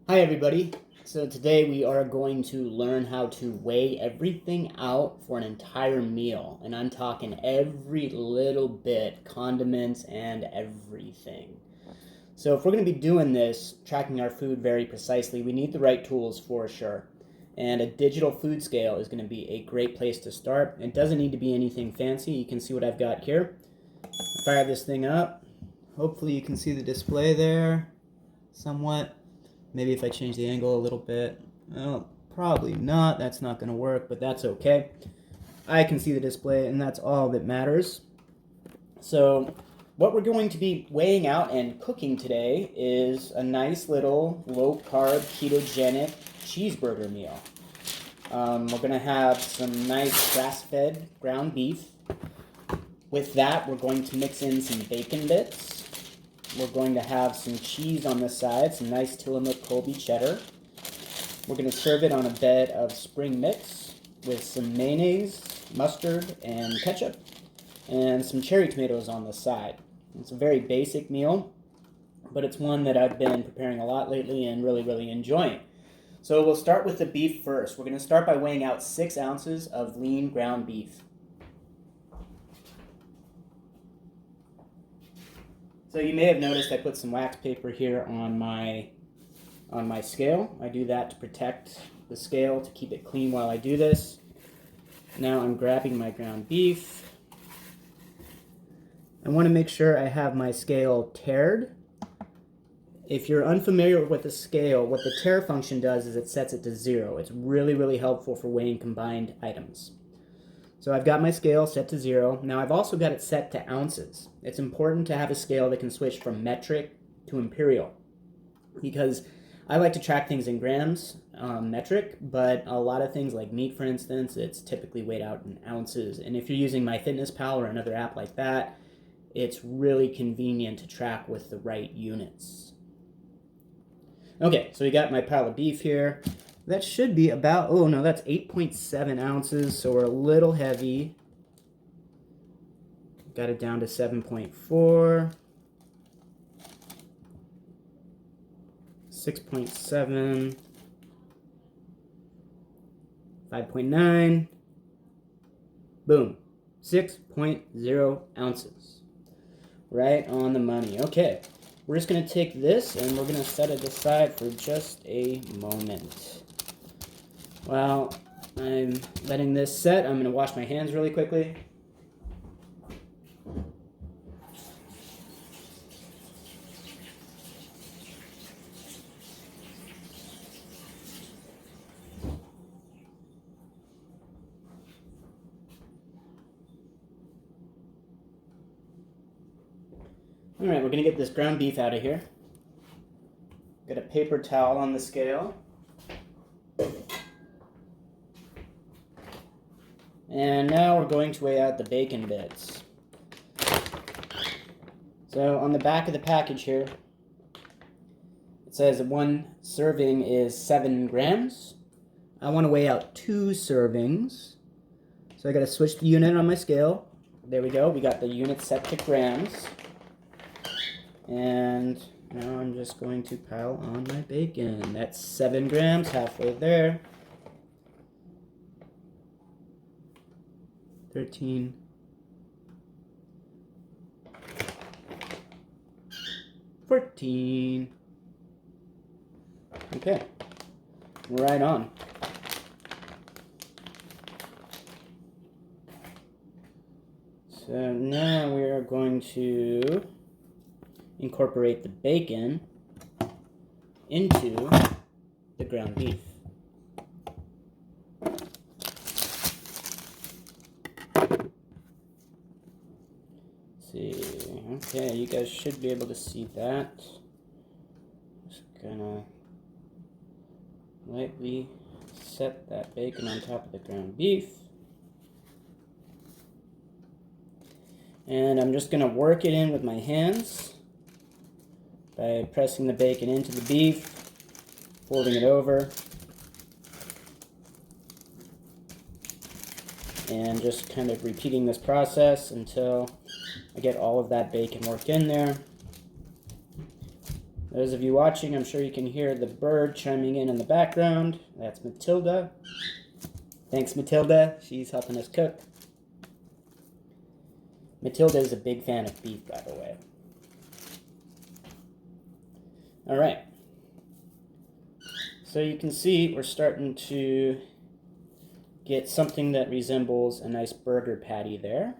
Hi everybody. So today we are going to learn how to weigh everything out for an entire meal. And I'm talking every little bit, condiments and everything. So if we're going to be doing this, tracking our food very precisely, we need the right tools for sure. And a digital food scale is going to be a great place to start. It doesn't need to be anything fancy. You can see what I've got here. Fire this thing up. Hopefully you can see the display there somewhat. Maybe if I change the angle a little bit. Well, probably not. That's not going to work, but that's okay. I can see the display, and that's all that matters. So what we're going to be weighing out and cooking today is a nice little low-carb, ketogenic cheeseburger meal. We're going to have some nice grass-fed ground beef. With that, we're going to mix in some bacon bits. We're going to have some cheese on the side, some nice Tillamook Colby cheddar. We're going to serve it on a bed of spring mix with some mayonnaise, mustard, and ketchup, and some cherry tomatoes on the side. It's a very basic meal, but it's one that I've been preparing a lot lately and really enjoying. So we'll start with the beef first. We're going to start by weighing out 6 ounces of lean ground beef. So you may have noticed I put some wax paper here on my scale. I do that to protect the scale, to keep it clean while I do this. Now I'm grabbing my ground beef. I want to make sure I have my scale tared. If you're unfamiliar with the scale, what the tare function does is it sets it to 0. It's really helpful for weighing combined items. So I've got my scale set to 0. Now I've also got it set to ounces. It's important to have a scale that can switch from metric to imperial, because I like to track things in grams, metric, but a lot of things like meat, for instance, it's typically weighed out in ounces. And if you're using MyFitnessPal or another app like that, it's really convenient to track with the right units. Okay, so we got my pile of beef here. That should be about, oh no, that's 8.7 ounces, so we're a little heavy. Got it down to 7.4. 6.7. 5.9. Boom. 6.0 ounces. Right on the money. Okay, we're just going to take this and we're going to set it aside for just a moment. While I'm letting this set, I'm going to wash my hands really quickly. Alright, we're going to get this ground beef out of here. Got a paper towel on the scale. And now we're going to weigh out the bacon bits. So on the back of the package here, it says that 1 serving is 7 grams. I want to weigh out 2 servings. So I got to switch the unit on my scale. There we go. We got the unit set to grams. And now I'm just going to pile on my bacon. That's 7 grams, halfway there. 13. 14. Okay, right on. So now we are going to incorporate the bacon into the ground beef. See, okay, you guys should be able to see that. Just gonna lightly set that bacon on top of the ground beef. And I'm just gonna work it in with my hands by pressing the bacon into the beef, folding it over, and just kind of repeating this process until I get all of that bacon worked in there. Those of you watching, I'm sure you can hear the bird chiming in the background. That's Matilda. Thanks, Matilda. She's helping us cook. Matilda is a big fan of beef, by the way. All right. So you can see we're starting to get something that resembles a nice burger patty there.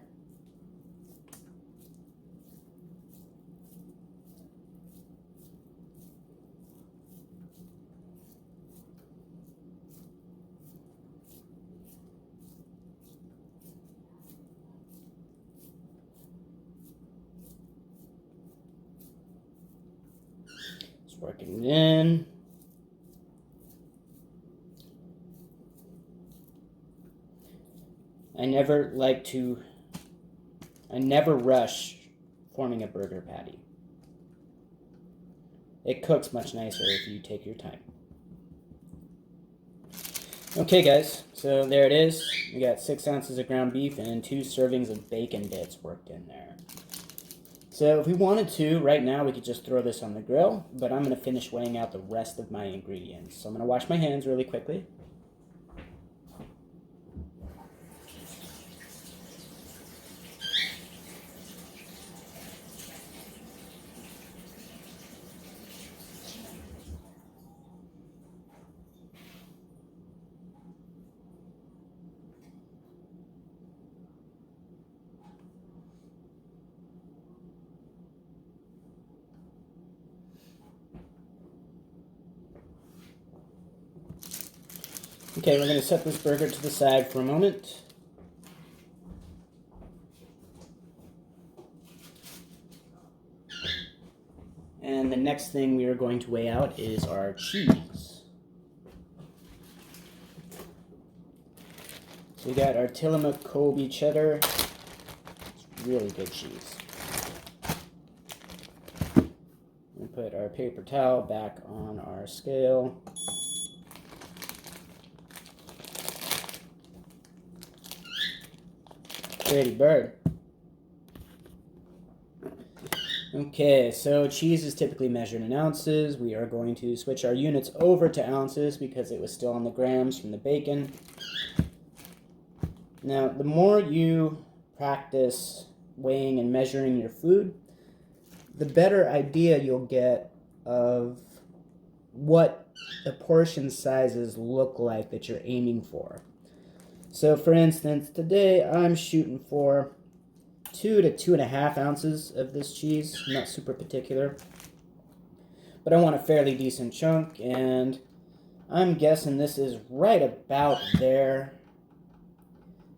It's working in. I never rush forming a burger patty. It cooks much nicer if you take your time. Okay guys, so there it is. We got 6 ounces of ground beef and 2 servings of bacon bits worked in there. So if we wanted to, right now we could just throw this on the grill, but I'm going to finish weighing out the rest of my ingredients. So I'm going to wash my hands really quickly. Okay, we're going to set this burger to the side for a moment. And the next thing we are going to weigh out is our cheese. So we got our Tillamook Colby cheddar. It's really good cheese. We put our paper towel back on our scale. Pretty bird. Okay, so cheese is typically measured in ounces. We are going to switch our units over to ounces because it was still on the grams from the bacon. Now, the more you practice weighing and measuring your food, the better idea you'll get of what the portion sizes look like that you're aiming for. So for instance, today I'm shooting for 2 to 2.5 ounces of this cheese. I'm not super particular, but I want a fairly decent chunk, and I'm guessing this is right about there.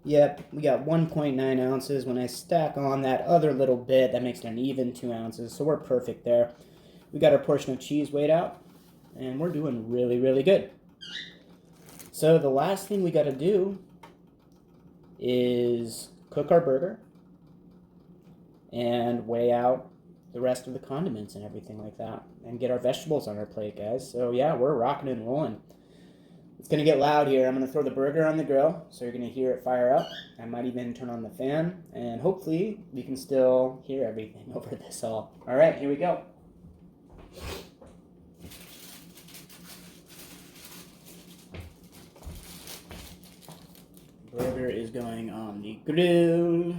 Yep, we got 1.9 ounces. When I stack on that other little bit, that makes it an even 2 ounces, so we're perfect there. We got our portion of cheese weighed out, and we're doing really, really good. So the last thing we got to do is cook our burger and weigh out the rest of the condiments and everything like that, and get our vegetables on our plate, guys. So yeah, we're rocking and rolling. It's gonna get loud here. I'm gonna throw the burger on the grill, so you're gonna hear it fire up. I might even turn on the fan, and hopefully we can still hear everything over this all. All right, here we go. Burger is going on the grill.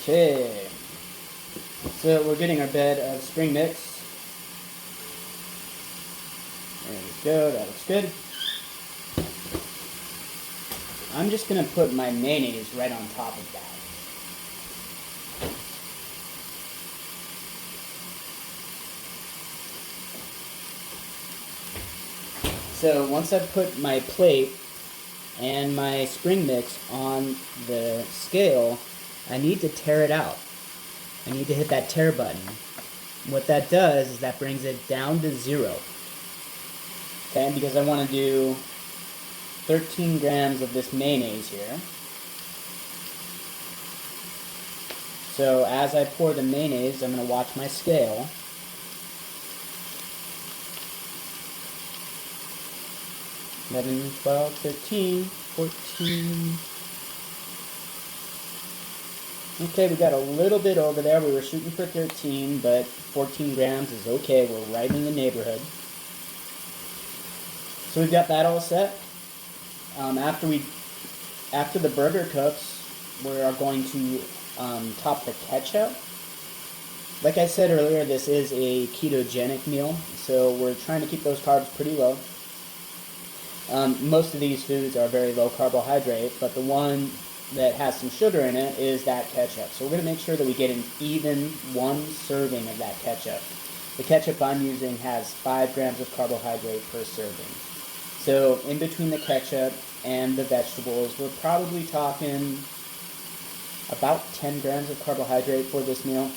Okay, so we're getting our bed of spring mix. There we go, that looks good. I'm just going to put my mayonnaise right on top of that. So once I've put my plate and my spring mix on the scale, I need to tear it out. I need to hit that tear button. What that does is that brings it down to 0. Okay, because I want to do 13 grams of this mayonnaise here. So as I pour the mayonnaise, I'm going to watch my scale. Eleven, 12, 13, 14. Okay, we got a little bit over there. We were shooting for 13, but 14 grams is okay. We're right in the neighborhood. So we've got that all set. After the burger cooks, we are going to top the ketchup. Like I said earlier, this is a ketogenic meal, so we're trying to keep those carbs pretty low. Most of these foods are very low carbohydrate, but the one that has some sugar in it is that ketchup. So we're going to make sure that we get an even 1 serving of that ketchup. The ketchup I'm using has 5 grams of carbohydrate per serving. So in between the ketchup and the vegetables, we're probably talking about 10 grams of carbohydrate for this meal.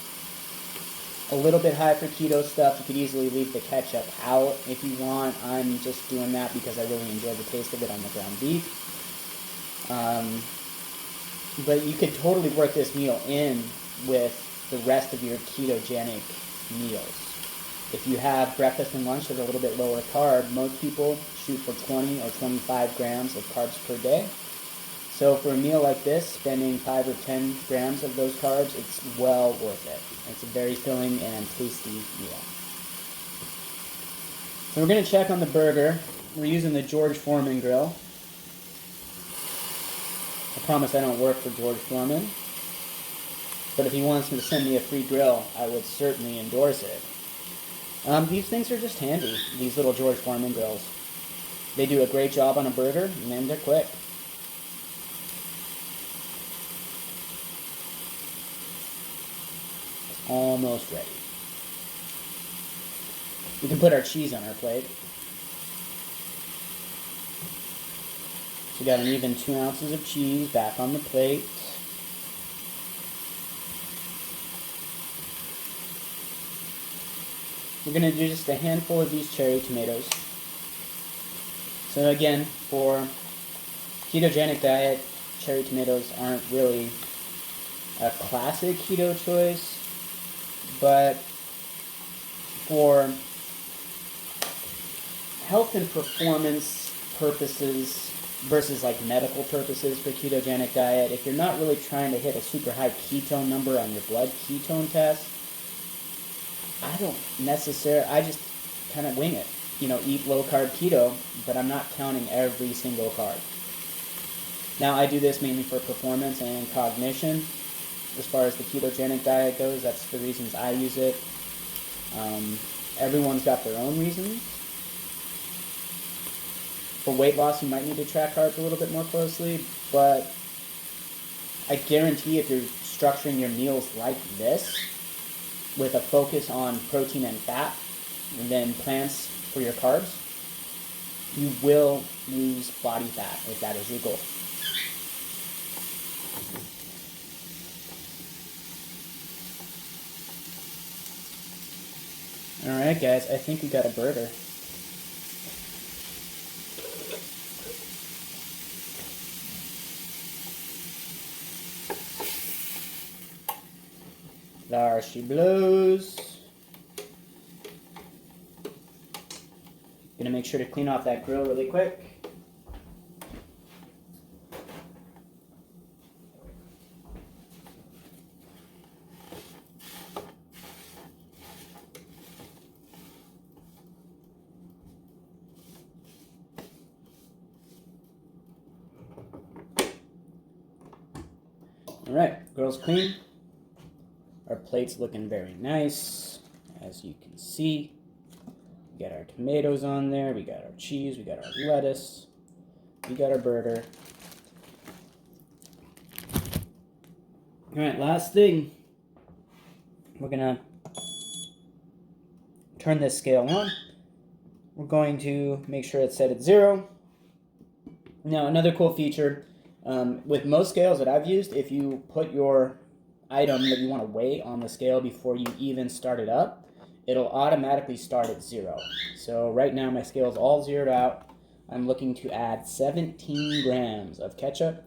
A little bit high for keto stuff. You could easily leave the ketchup out if you want. I'm just doing that because I really enjoy the taste of it on the ground beef. But you could totally work this meal in with the rest of your ketogenic meals. If you have breakfast and lunch that are a little bit lower carb, most people shoot for 20 or 25 grams of carbs per day. So for a meal like this, spending 5 or 10 grams of those carbs, it's well worth it. It's a very filling and tasty meal. So we're going to check on the burger. We're using the George Foreman grill. I promise I don't work for George Foreman, but if he wants to send me a free grill, I would certainly endorse it. These things are just handy, these little George Foreman grills. They do a great job on a burger, and then they're quick. Almost ready. We can put our cheese on our plate. So we got an even 2 ounces of cheese back on the plate. We're going to do just a handful of these cherry tomatoes. So again, for ketogenic diet, cherry tomatoes aren't really a classic keto choice, but for health and performance purposes versus like medical purposes for ketogenic diet, if you're not really trying to hit a super high ketone number on your blood ketone test, I just kind of wing it. Eat low carb keto, but I'm not counting every single carb. Now I do this mainly for performance and cognition. As far as the ketogenic diet goes, that's the reasons I use it. Everyone's got their own reasons. For weight loss, you might need to track carbs a little bit more closely, but I guarantee if you're structuring your meals like this, with a focus on protein and fat, and then plants for your carbs, you will lose body fat if that is your goal. Alright guys, I think we got a burger. There she blows. Gonna make sure to clean off that grill really quick. Alright, grill's clean. Our plate's looking very nice, as you can see. We got our tomatoes on there, we got our cheese, we got our lettuce, we got our burger. Alright, last thing. We're gonna turn this scale on. we're going to make sure it's set at 0. Now, another cool feature, with most scales that I've used, if you put your item that you want to weigh on the scale before you even start it up, it'll automatically start at 0. So right now my scale is all zeroed out. I'm looking to add 17 grams of ketchup.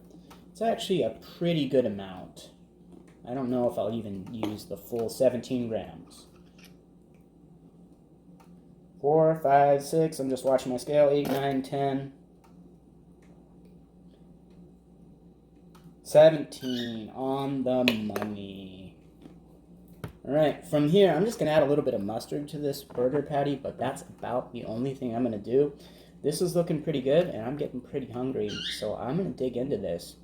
It's actually a pretty good amount. I don't know if I'll even use the full 17 grams. 4, 5, 6, I'm just watching my scale, 8, 9, 10. 17 on the money. Alright, from here, I'm just going to add a little bit of mustard to this burger patty, but that's about the only thing I'm going to do. This is looking pretty good, and I'm getting pretty hungry, so I'm going to dig into this.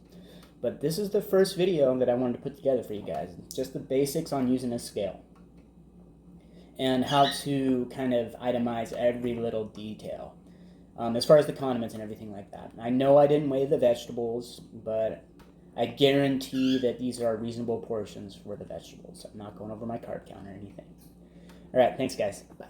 But this is the first video that I wanted to put together for you guys. Just the basics on using a scale. And how to kind of itemize every little detail. As far as the condiments and everything like that. I know I didn't weigh the vegetables, but I guarantee that these are reasonable portions for the vegetables. I'm not going over my carb count or anything. Alright, thanks guys. Bye.